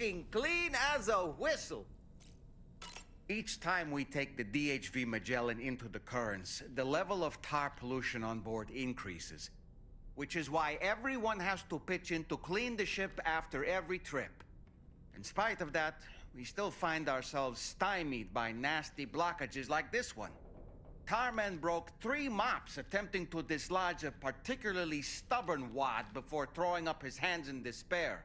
working clean as a whistle. Each time we take the DHV Magellan into the currents, the level of tar pollution on board increases. Which is why everyone has to pitch in to clean the ship after every trip. In spite of that, we still find ourselves stymied by nasty blockages like this one. Tarman broke 3 mops attempting to dislodge a particularly stubborn wad before throwing up his hands in despair.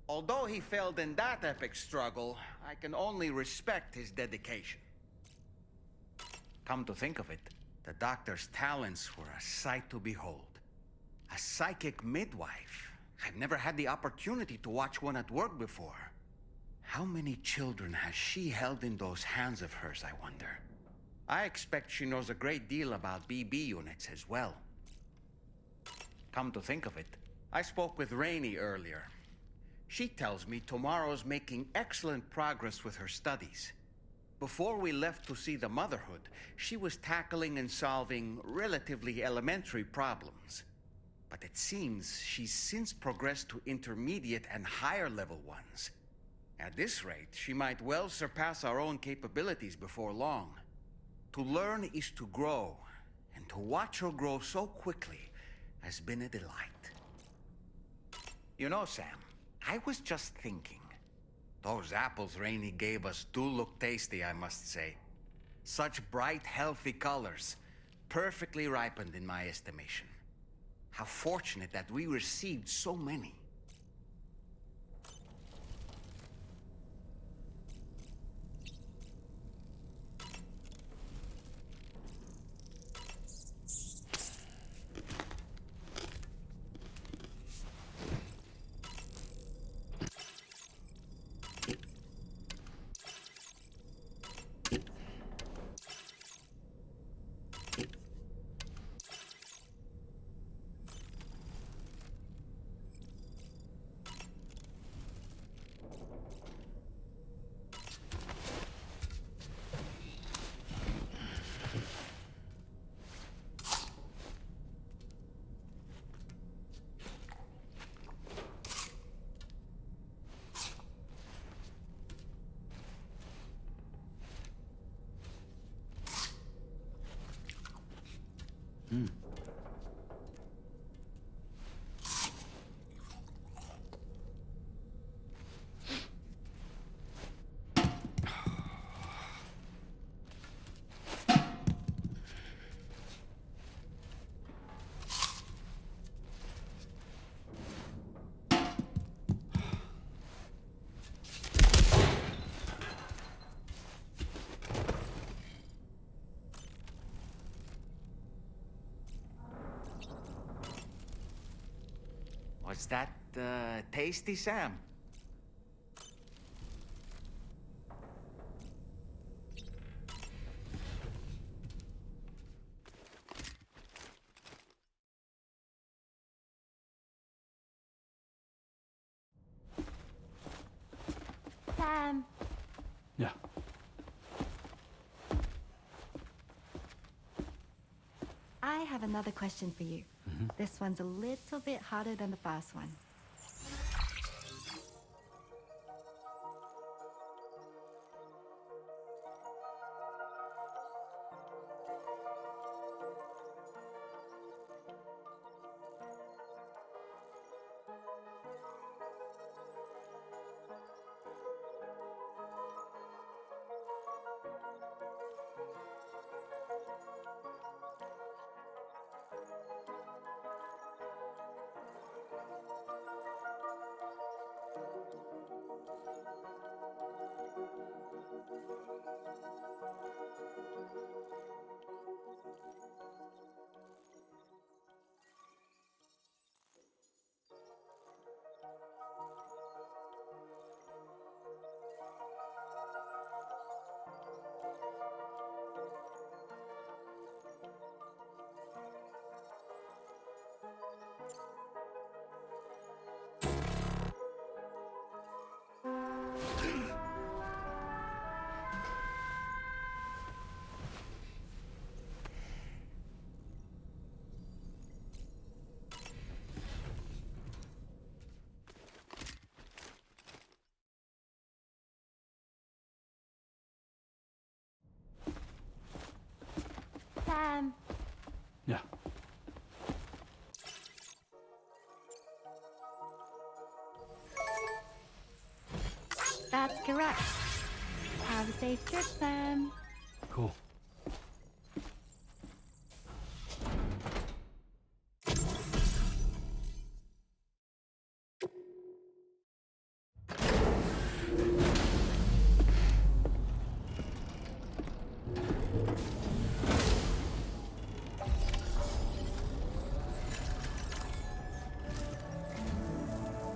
Although he failed in that epic struggle, I can only respect his dedication. Come to think of it, the doctor's talents were a sight to behold. A psychic midwife. I've never had the opportunity to watch one at work before. How many children has she held in those hands of hers, I wonder? I expect she knows a great deal about BB units as well. Come to think of it, I spoke with Rainey earlier. She tells me Tomorrow's making excellent progress with her studies. Before we left to see the Motherhood, she was tackling and solving relatively elementary problems. But it seems she's since progressed to intermediate and higher level ones. At this rate, she might well surpass our own capabilities before long. To learn is to grow, and to watch her grow so quickly has been a delight. You know, Sam, I was just thinking. Those apples Rainey gave us do look tasty, I must say. Such bright, healthy colors. Perfectly ripened in my estimation. How fortunate that we received so many. Was that, tasty, Sam? Sam. Yeah. I have another question for you. This one's a little bit harder than the first one. Sam. Yeah. That's correct. Have a safe trip, Sam. Cool.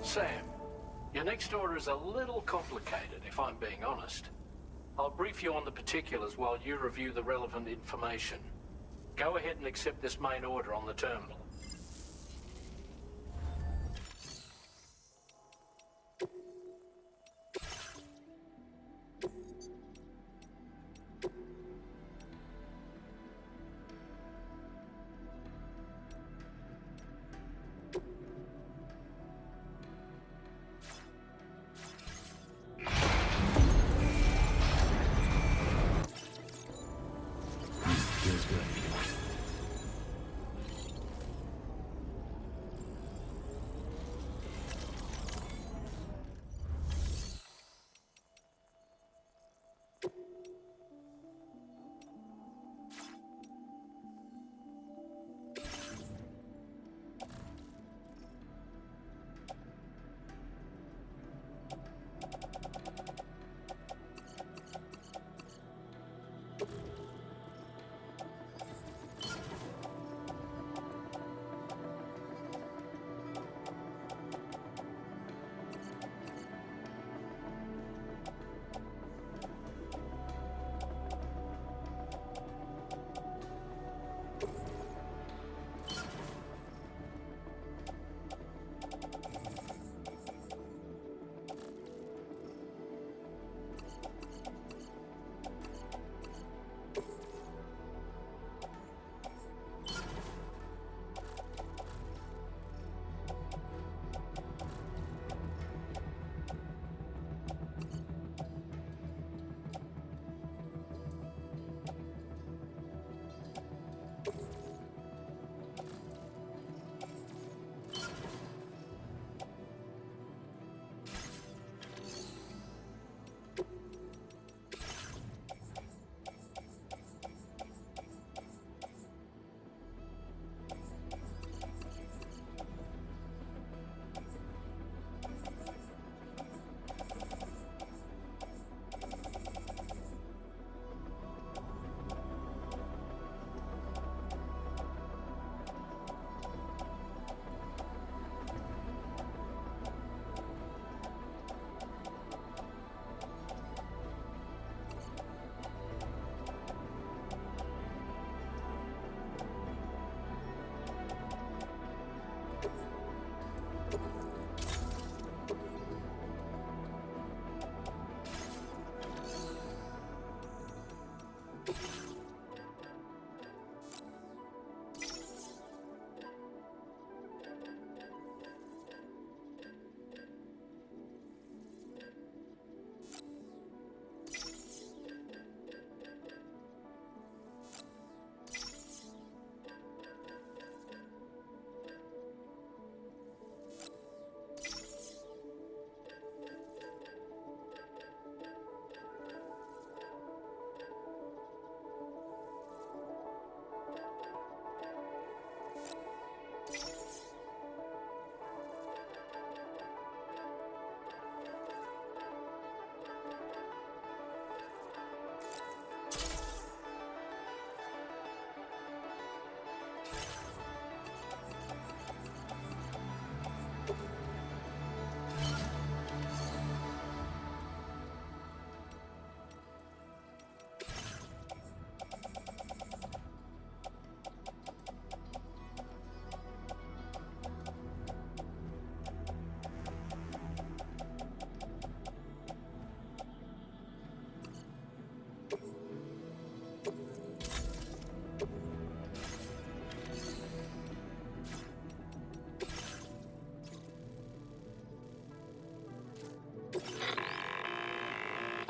Sam, your next order is a little complicated, if I'm being honest. I'll brief you on the particulars while you review the relevant information. Go ahead and accept this main order on the terminal. Feels good.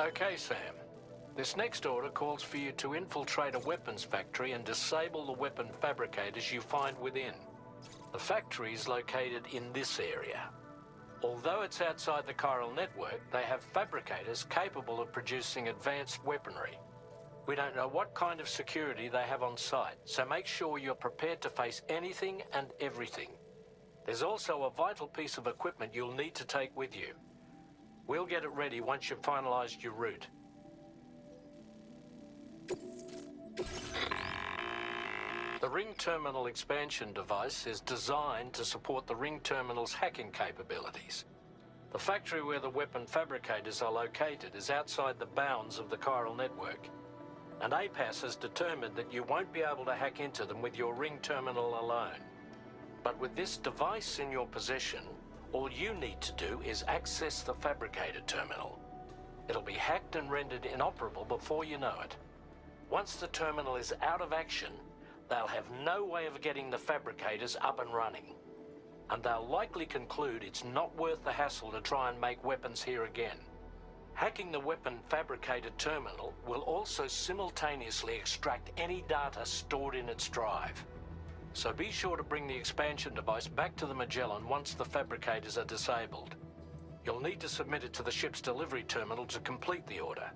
Okay, Sam. This next order calls for you to infiltrate a weapons factory and disable the weapon fabricators you find within. The factory is located in this area. Although it's outside the chiral network, they have fabricators capable of producing advanced weaponry. We don't know what kind of security they have on site, so make sure you're prepared to face anything and everything. There's also a vital piece of equipment you'll need to take with you. We'll get it ready once you've finalized your route. The Ring Terminal expansion device is designed to support the Ring Terminal's hacking capabilities. The factory where the weapon fabricators are located is outside the bounds of the chiral network, and APAS has determined that you won't be able to hack into them with your Ring Terminal alone. But with this device in your possession, all you need to do is access the fabricator terminal. It'll be hacked and rendered inoperable before you know it. Once the terminal is out of action, they'll have no way of getting the fabricators up and running. And they'll likely conclude it's not worth the hassle to try and make weapons here again. Hacking the weapon fabricator terminal will also simultaneously extract any data stored in its drive. So be sure to bring the expansion device back to the Magellan once the fabricators are disabled. You'll need to submit it to the ship's delivery terminal to complete the order.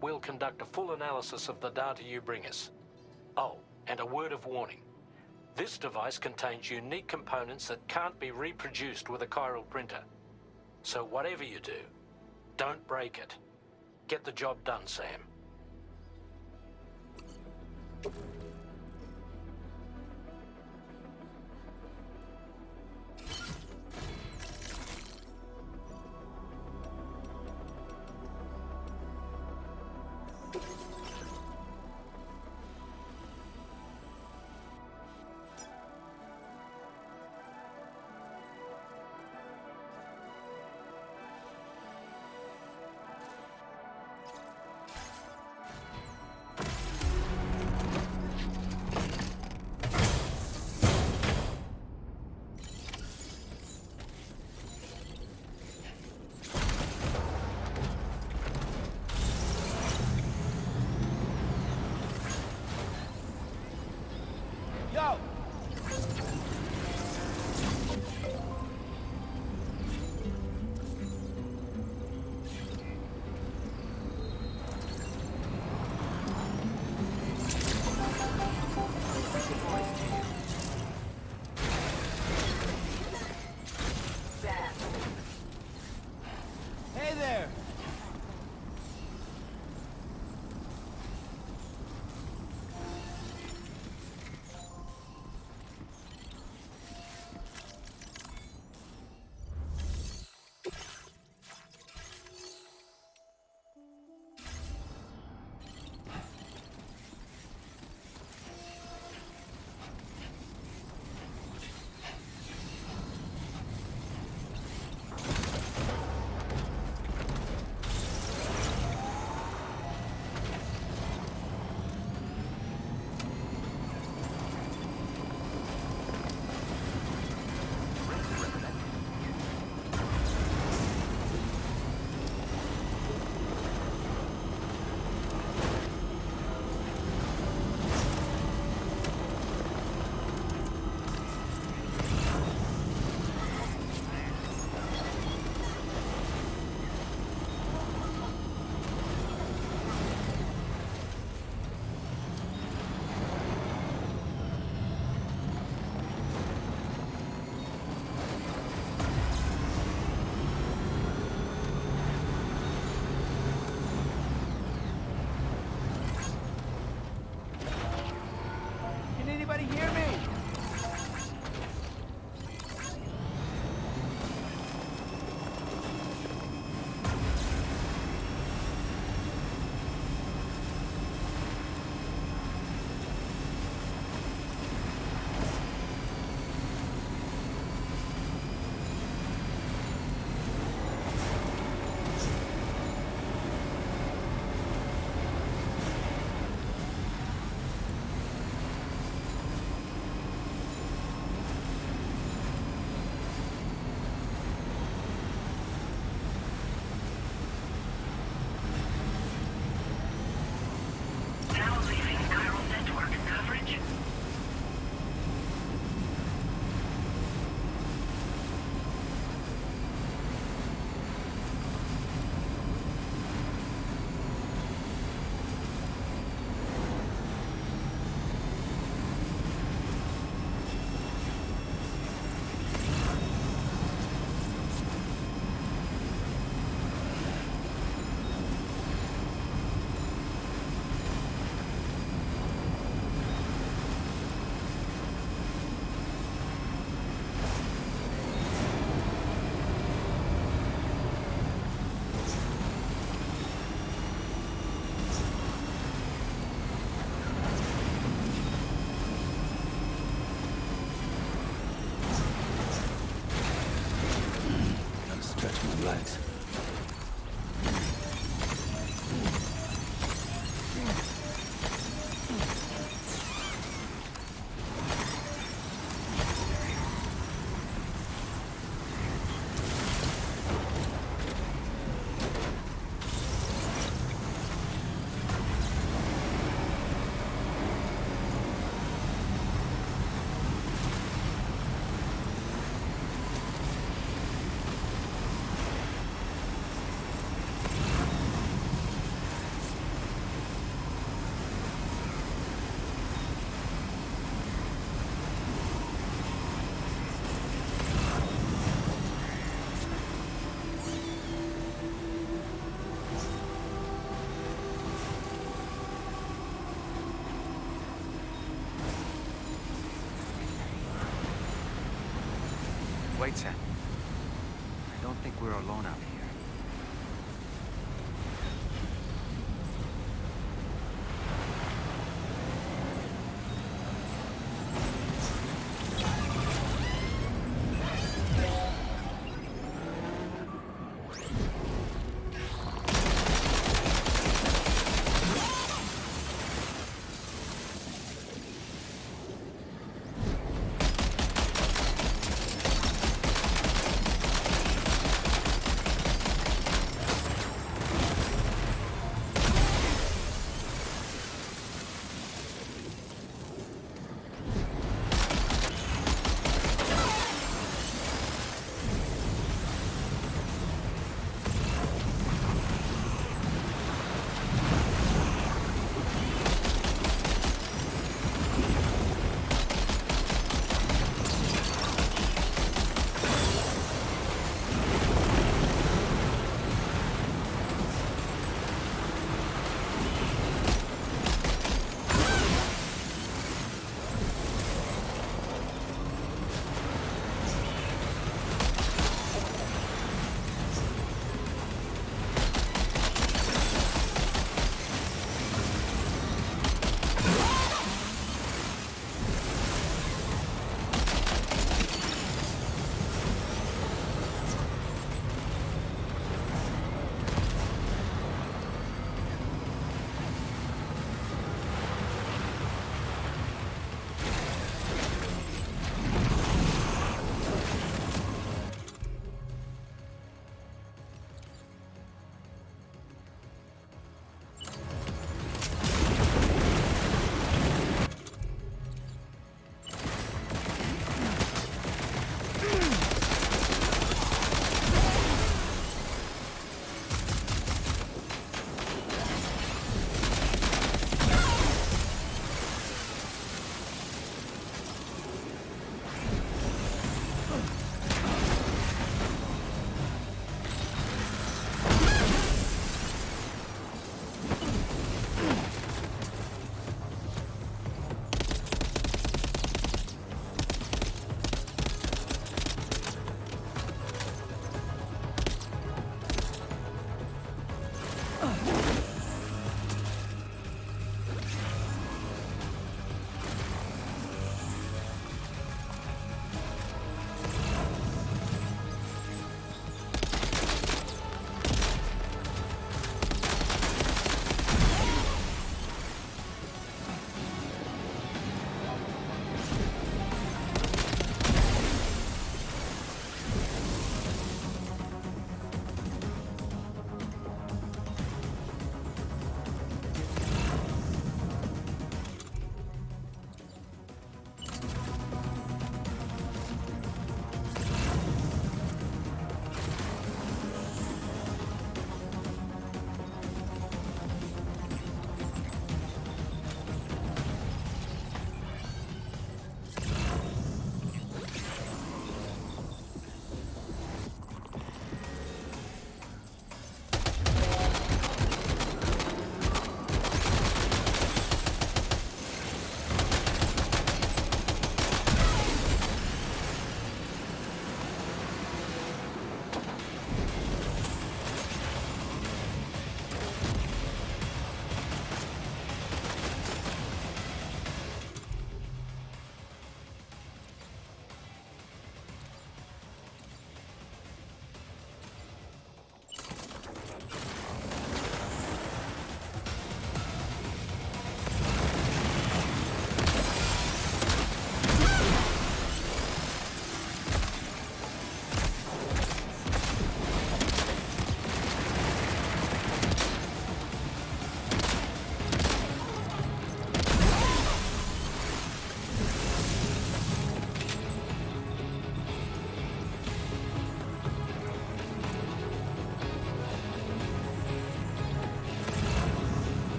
We'll conduct a full analysis of the data you bring us. Oh, and a word of warning. This device contains unique components that can't be reproduced with a chiral printer. So whatever you do, don't break it. Get the job done, Sam. Yo! Hey there! right, Sam. I don't think we're alone out here.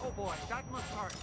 Oh boy, that must hurt.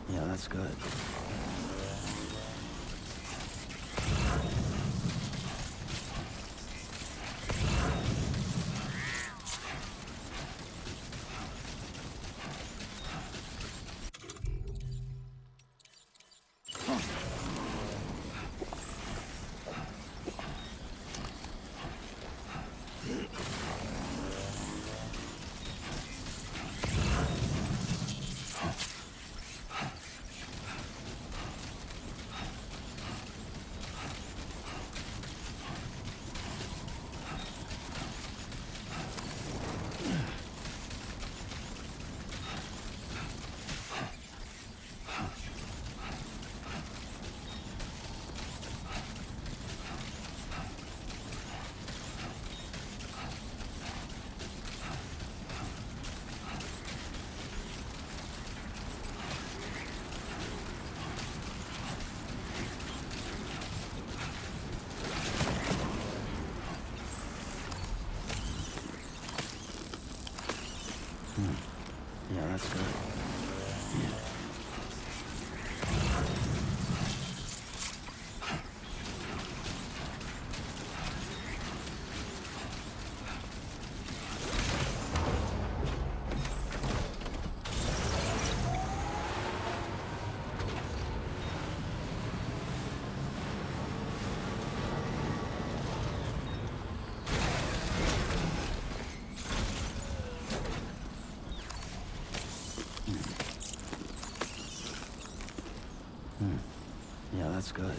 Yeah, that's good. Yeah, that's good. Yeah, that's good.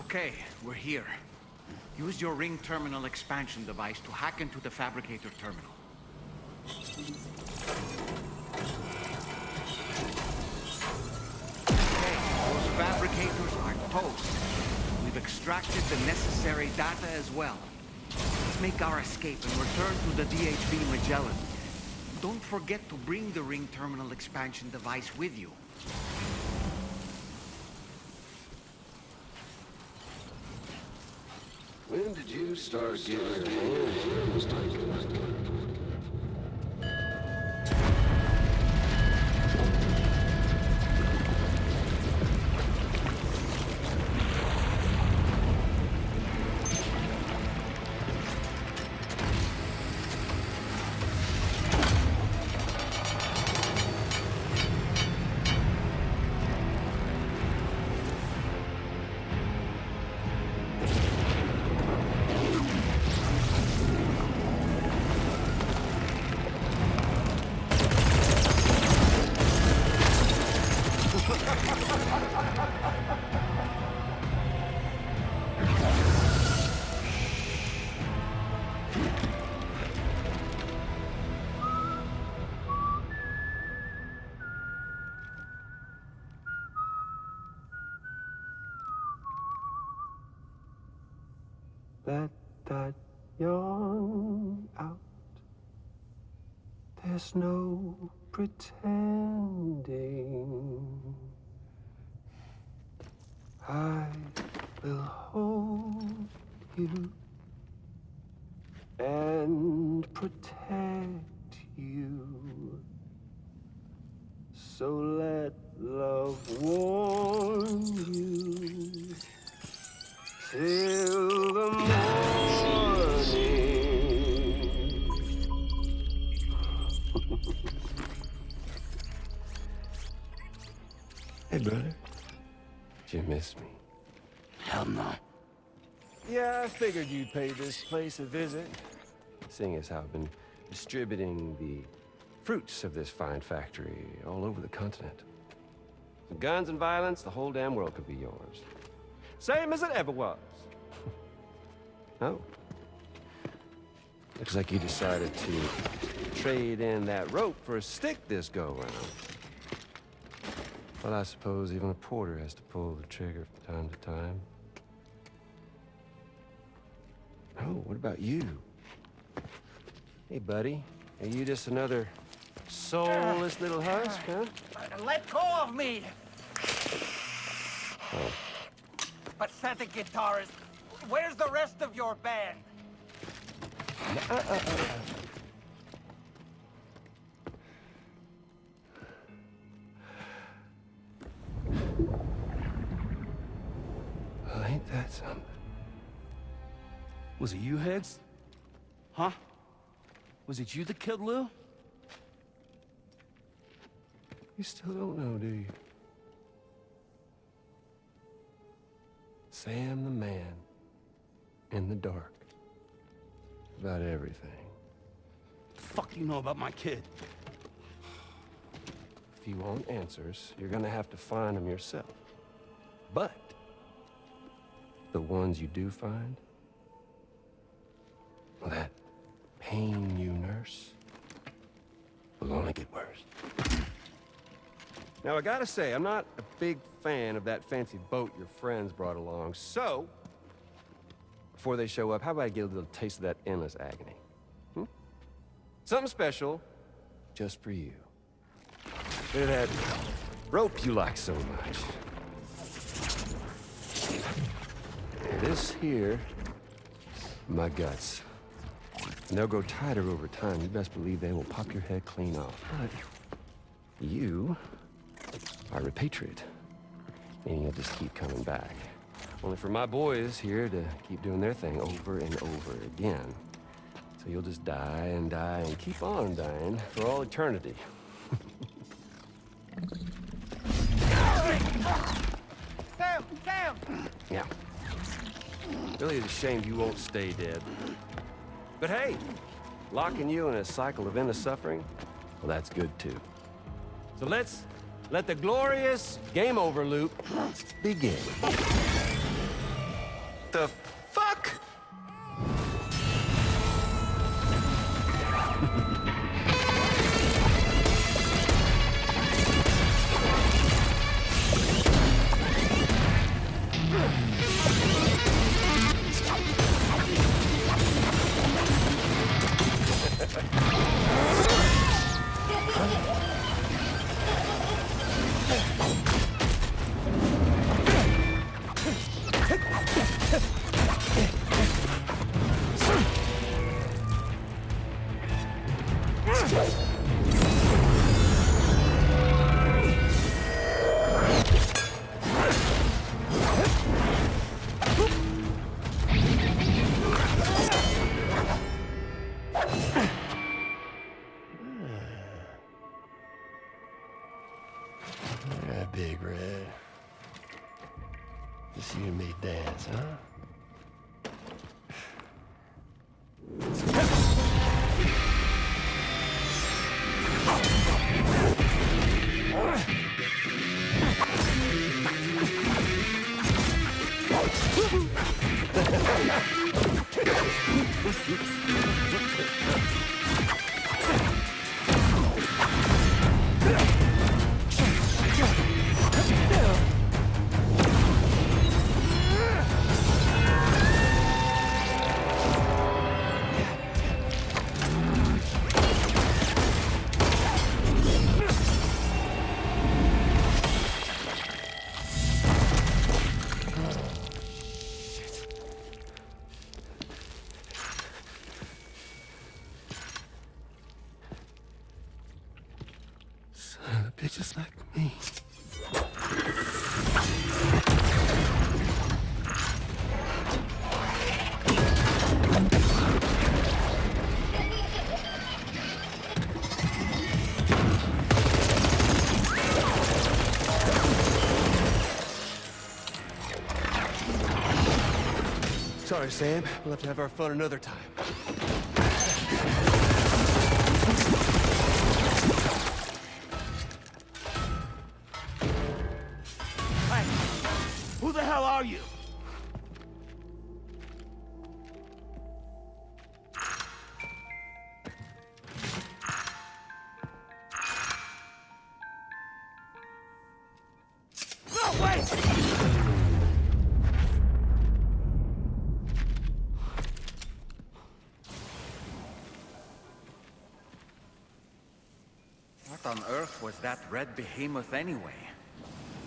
Okay, we're here. Use your ring terminal expansion device to hack into the fabricator terminal. Okay, those fabricators are toast. We've extracted the necessary data as well. Let's make our escape and return to the DHV Magellan. Don't forget to bring the ring terminal expansion device with you. When did you start getting your hands dirty this time? Let that yawn out. There's no pretending. I will hold you and protect you. So let love warm you till the morning. Hey, brother. Did you miss me? Hell no. Yeah, I figured you'd pay this place a visit. Seeing as how I've been distributing the fruits of this fine factory all over the continent. With guns and violence, the whole damn world could be yours. Same as it ever was. Oh. Looks like you decided to trade in that rope for a stick this go-round. Well, I suppose even a porter has to pull the trigger from time to time. Oh, what about you? Hey, buddy. Are you just another soulless little husk, huh? Let go of me! Oh. Pathetic guitarist. Where's the rest of your band? Well, ain't that something? Was it you, Higgs? Huh? Was it you that killed Lou? You still don't know, do you? Sam the man in the dark about everything. The fuck you know about my kid? If you want answers, you're gonna have to find them yourself. But the ones you do find, well, that pain you nurse will only get worse. Now, I gotta say, I'm not a big fan of that fancy boat your friends brought along, so before they show up, how about I get a little taste of that endless agony? Hmm? Something special just for you. Bit of that rope you like so much. This here, my guts. And they'll grow tighter over time. You best believe they will pop your head clean off. But you are a patriot, and you'll just keep coming back. Only for my boys here to keep doing their thing over and over again. So you'll just die and die and keep on dying for all eternity. Sam! Sam! Yeah. Really is a shame you won't stay dead. But hey, locking you in a cycle of endless suffering, well, that's good too. So let's let the glorious game over loop begin. The fuck? Yeah, Big Red. Just you and me dance, huh? Bitches like me. Sorry, Sam. We'll have to have our fun another time. Who the hell are you? No, wait! What on earth was that red behemoth anyway?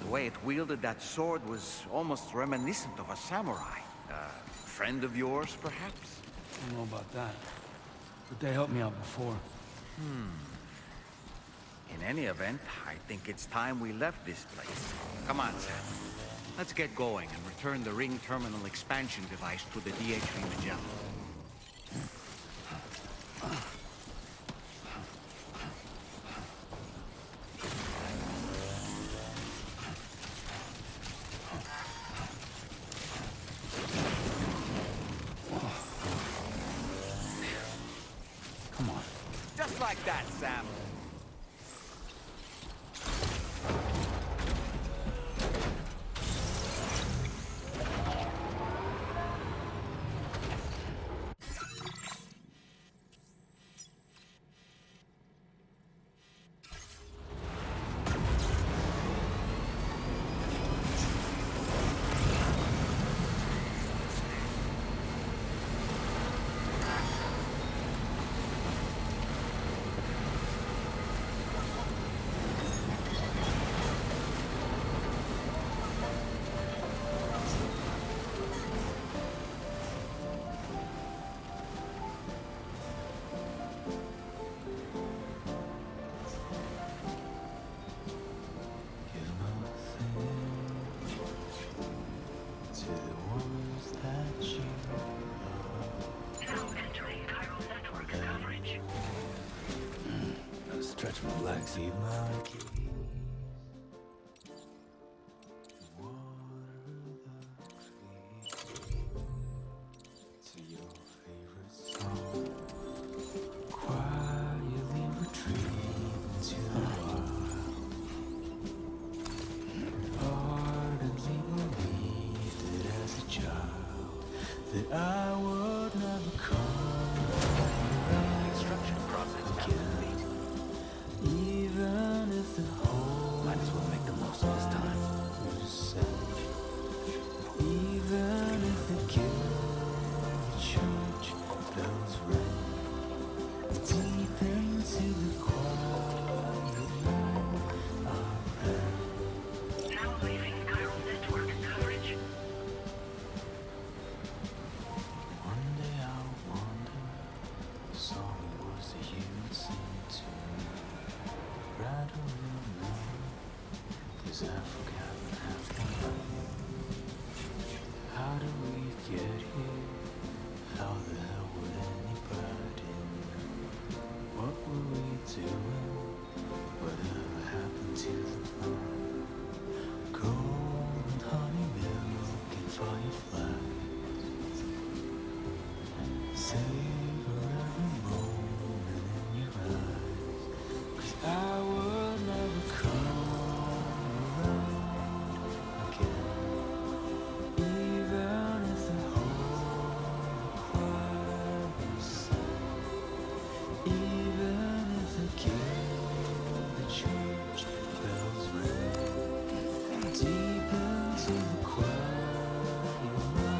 The way it wielded that sword was almost reminiscent of a samurai. A friend of yours, perhaps? I don't know about that, but they helped me out before. In any event, I think it's time we left this place. Come on, Sam. Let's get going and return the ring terminal expansion device to the DHV Magellan. Come on. Just like that, Sam. Stretch my legs. Keep my keys. To your favorite song. Quietly retreat into the wild. Ardently believed it as a child. matter real now, 'cause I forgot half the night. How did we get here? How the hell would anybody know? What were we doing? Whatever happened to the plan? Gold and honey milk and fireflies. Savor every moment in your eyes, 'cause our world never come around again. Even if the whole choir sang, even if the church bells ring, deep into the quiet night,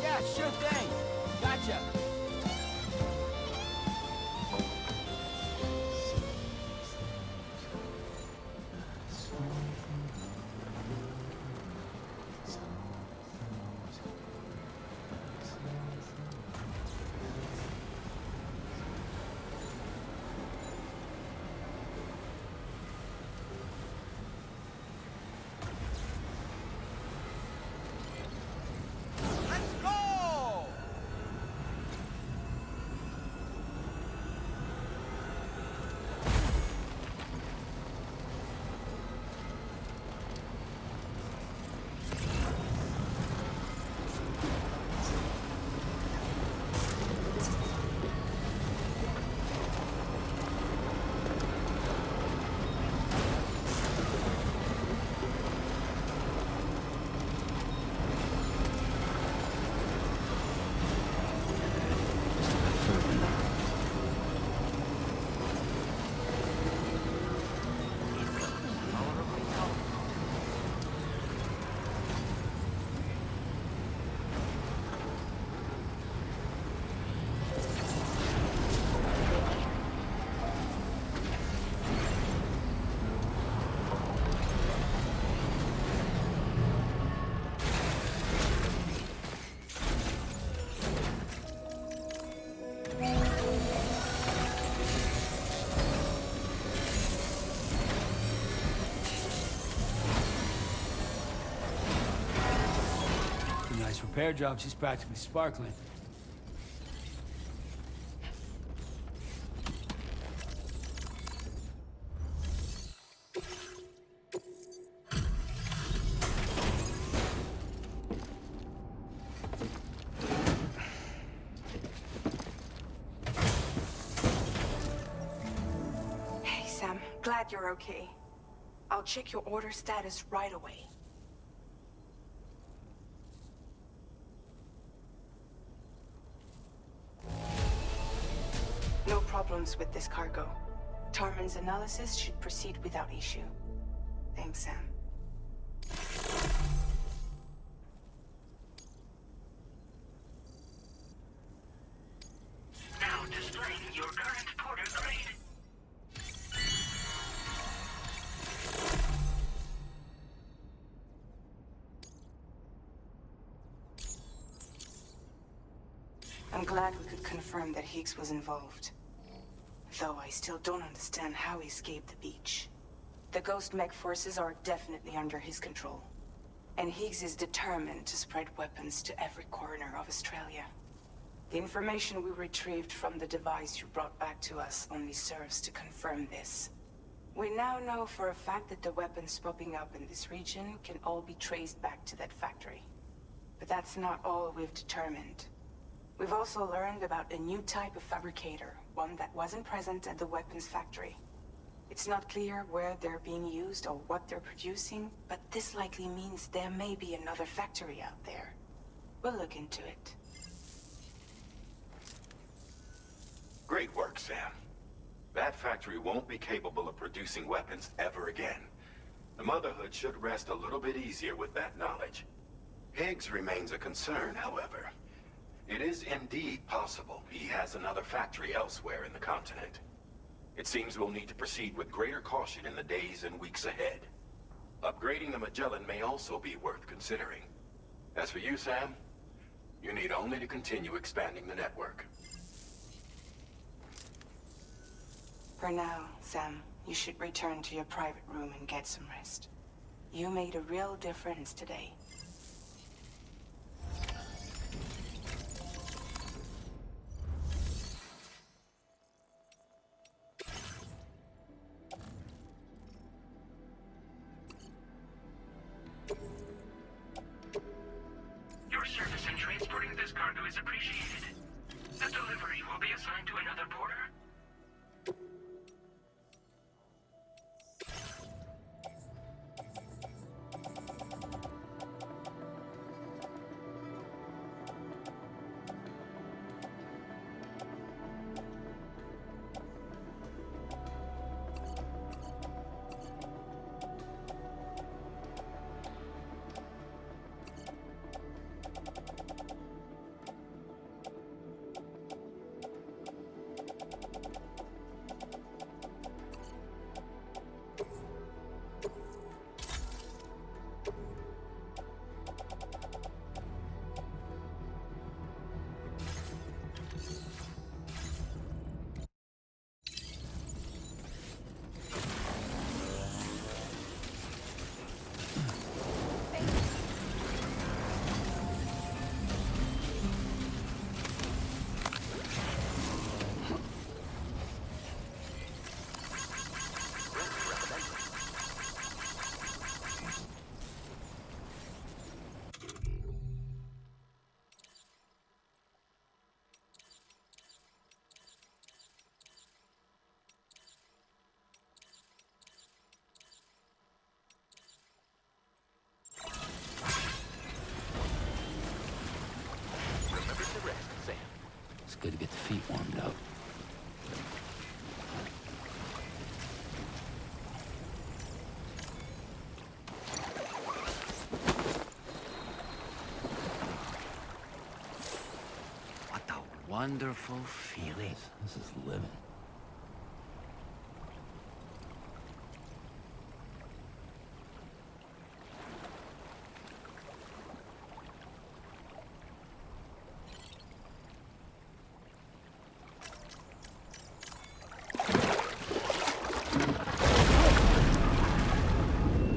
Yeah, sure thing. Gotcha. Let's go! Nice repair job. She's practically sparkling. Hey, Sam. Glad you're okay. I'll check your order status right away. No problems with this cargo. Tarman's analysis should proceed without issue. Thanks, Sam. Now displaying your current porter grade. I'm glad we could confirm that Higgs was involved. Though I still don't understand how he escaped the beach. The Ghost Mech forces are definitely under his control. And Higgs is determined to spread weapons to every corner of Australia. The information we retrieved from the device you brought back to us only serves to confirm this. We now know for a fact that the weapons popping up in this region can all be traced back to that factory. But that's not all we've determined. We've also learned about a new type of fabricator, one that wasn't present at the weapons factory. It's not clear where they're being used or what they're producing, but this likely means there may be another factory out there. We'll look into it. Great work, Sam. That factory won't be capable of producing weapons ever again. The Motherhood should rest a little bit easier with that knowledge. Higgs remains a concern, however. It is indeed possible he has another factory elsewhere in the continent. It seems we'll need to proceed with greater caution in the days and weeks ahead. Upgrading the Magellan may also be worth considering. As for you, Sam, you need only to continue expanding the network. For now, Sam, you should return to your private room and get some rest. You made a real difference today. Your service in transporting this cargo is appreciated. The delivery will be assigned to another porter. It's good to get the feet warmed up. What a wonderful feeling. This is living.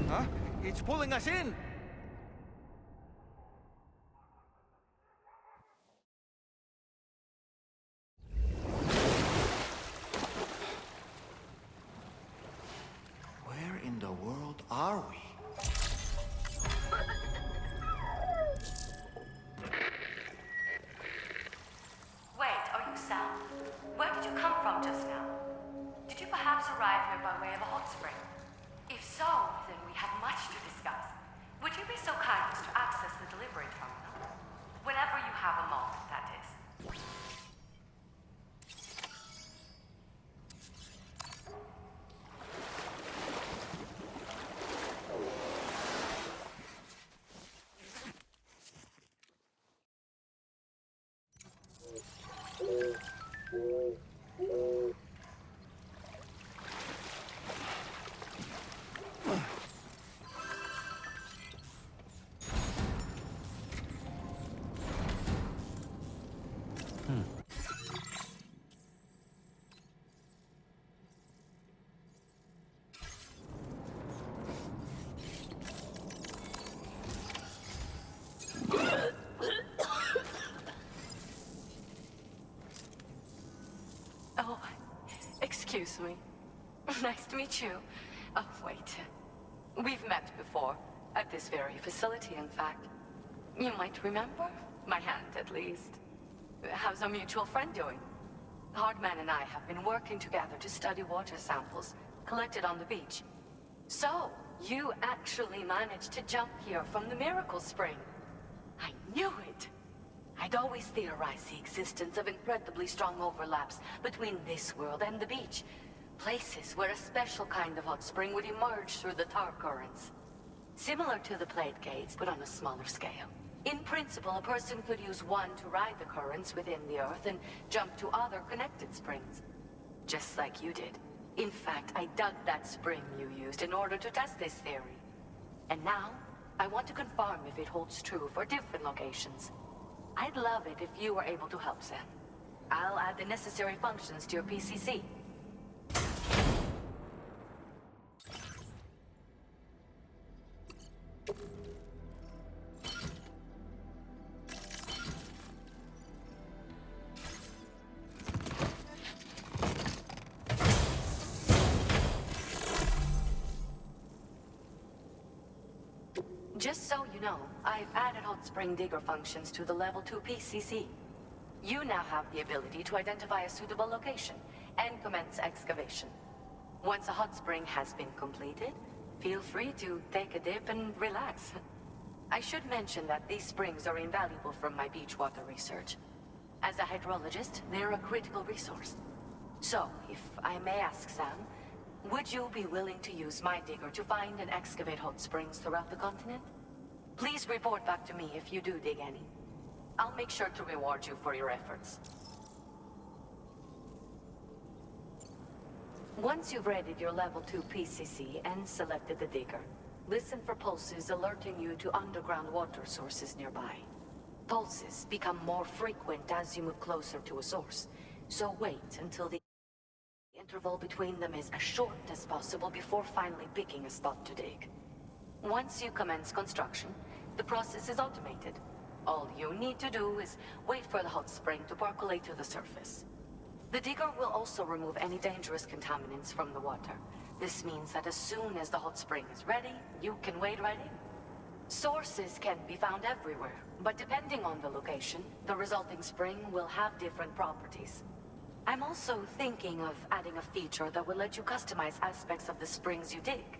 Huh? It's pulling us in! Where in the world are we? Wait, are you Sam? Where did you come from just now? Did you perhaps arrive here by way of a hot spring? If so, then we have much to discuss. Would you be so kind as to access the delivery terminal? Whenever you have a moment, that is. Oh, excuse me. Nice to meet you. Oh, wait. We've met before. At this very facility, in fact. You might remember? My hand, at least. How's our mutual friend doing? Hardman and I have been working together to study water samples collected on the beach. So, you actually managed to jump here from the Miracle Spring. I knew it! I'd always theorized the existence of incredibly strong overlaps between this world and the beach. Places where a special kind of hot spring would emerge through the tar currents. Similar to the plate gates, but on a smaller scale. In principle, a person could use one to ride the currents within the Earth and jump to other connected springs. Just like you did. In fact, I dug that spring you used in order to test this theory. And now, I want to confirm if it holds true for different locations. I'd love it if you were able to help, Sam. I'll add the necessary functions to your PCC. Just so you know, I've added hot spring digger functions to the level 2 PCC. You now have the ability to identify a suitable location and commence excavation. Once a hot spring has been completed, feel free to take a dip and relax. I should mention that these springs are invaluable from my beach water research. As a hydrologist, they're a critical resource. So, if I may ask, Sam, would you be willing to use my digger to find and excavate hot springs throughout the continent? Please report back to me if you do dig any. I'll make sure to reward you for your efforts. Once you've readied your level 2 PCC and selected the digger, listen for pulses alerting you to underground water sources nearby. Pulses become more frequent as you move closer to a source, so wait until the interval between them is as short as possible before finally picking a spot to dig. Once you commence construction, the process is automated. All you need to do is wait for the hot spring to percolate to the surface. The digger will also remove any dangerous contaminants from the water. This means that as soon as the hot spring is ready, you can wade right in. Sources can be found everywhere, but depending on the location, the resulting spring will have different properties. I'm also thinking of adding a feature that will let you customize aspects of the springs you dig.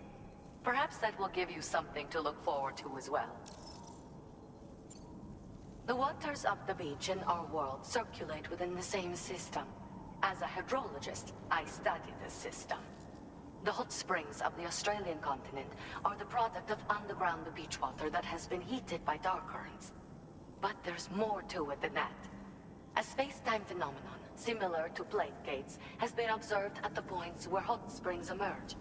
Perhaps that will give you something to look forward to as well. The waters of the beach and our world circulate within the same system. As a hydrologist, I study this system. The hot springs of the Australian continent are the product of underground beach water that has been heated by tar currents. But there's more to it than that. A space-time phenomenon, similar to plate gates, has been observed at the points where hot springs emerge.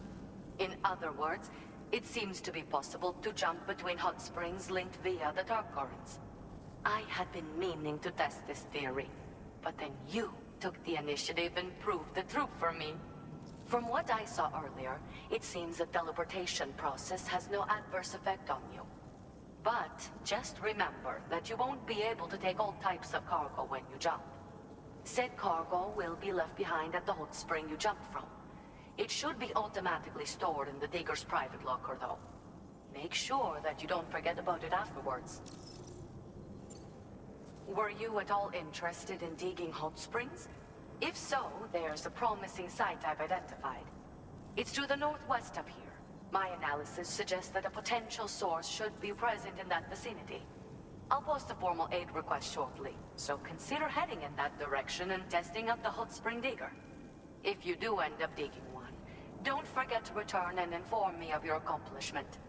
In other words, it seems to be possible to jump between hot springs linked via the tar currents. I had been meaning to test this theory, but then you took the initiative and proved the truth for me. From what I saw earlier, it seems the teleportation process has no adverse effect on you. But just remember that you won't be able to take all types of cargo when you jump. Said cargo will be left behind at the hot spring you jumped from. It should be automatically stored in the digger's private locker, though. Make sure that you don't forget about it afterwards. Were you at all interested in digging hot springs? If so, there's a promising site I've identified. It's to the northwest of here. My analysis suggests that a potential source should be present in that vicinity. I'll post a formal aid request shortly, so consider heading in that direction and testing out the hot spring digger. If you do end up digging one, don't forget to return and inform me of your accomplishment.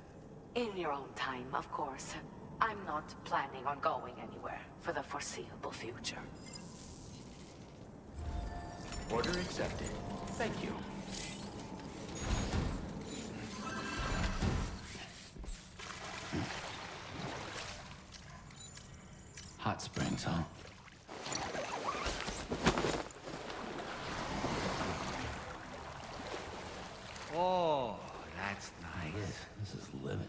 In your own time, of course. I'm not planning on going anywhere for the foreseeable future. Order accepted. Thank you. Hot springs, huh? Oh, that's nice. This is living.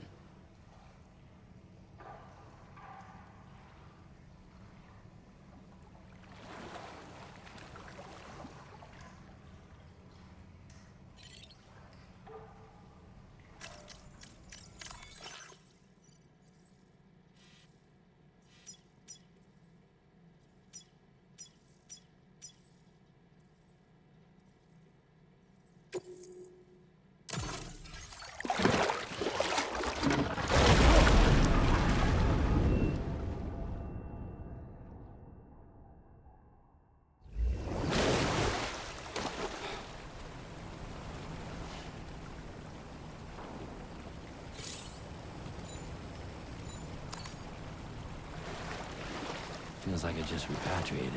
Feels like I just repatriated.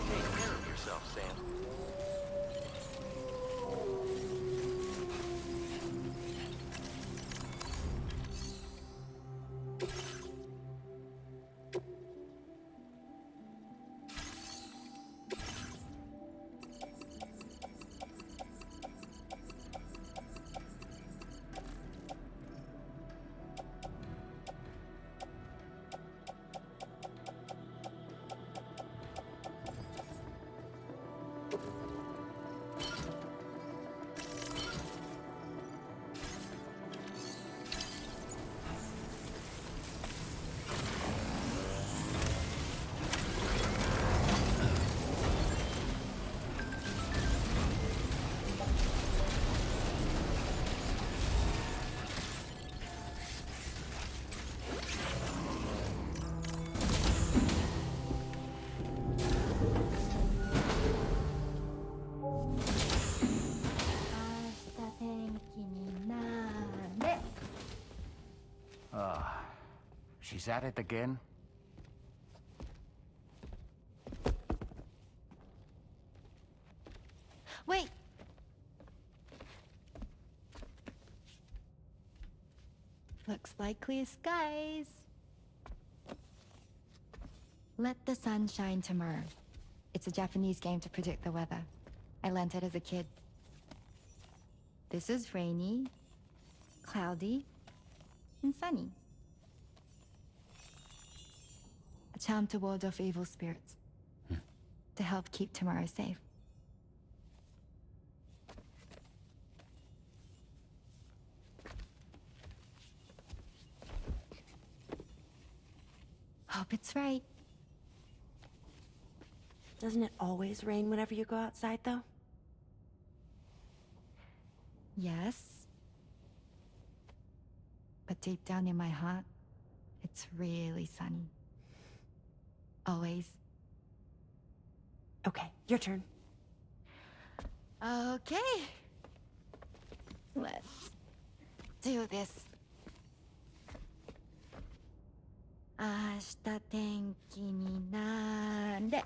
Take care of yourself, Sam. She's at it again? Wait! Looks like clear skies. Let the sun shine tomorrow. It's a Japanese game to predict the weather. I learned it as a kid. This is rainy, cloudy, and sunny. A charm to ward off evil spirits. To help keep tomorrow safe. Hope it's right. Doesn't it always rain whenever you go outside, though? Yes. But deep down in my heart, it's really sunny. Always. Okay, your turn. Okay. Let's do this. 明日天気になれ。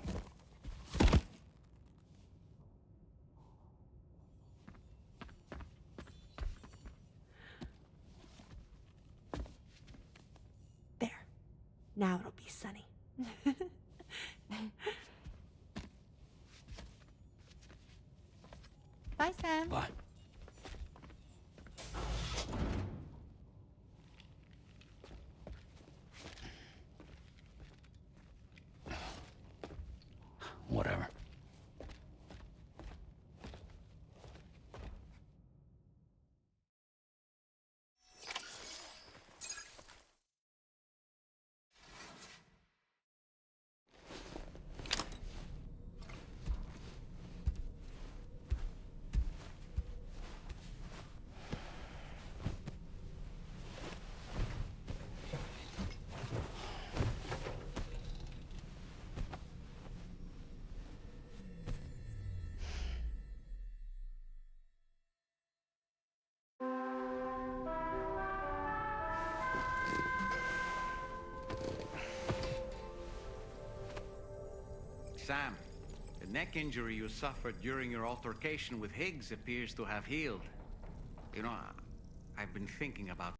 There. Now it'll be sunny. Bye, Sam. Bye. Whatever. Sam, the neck injury you suffered during your altercation with Higgs appears to have healed. You know, I've been thinking about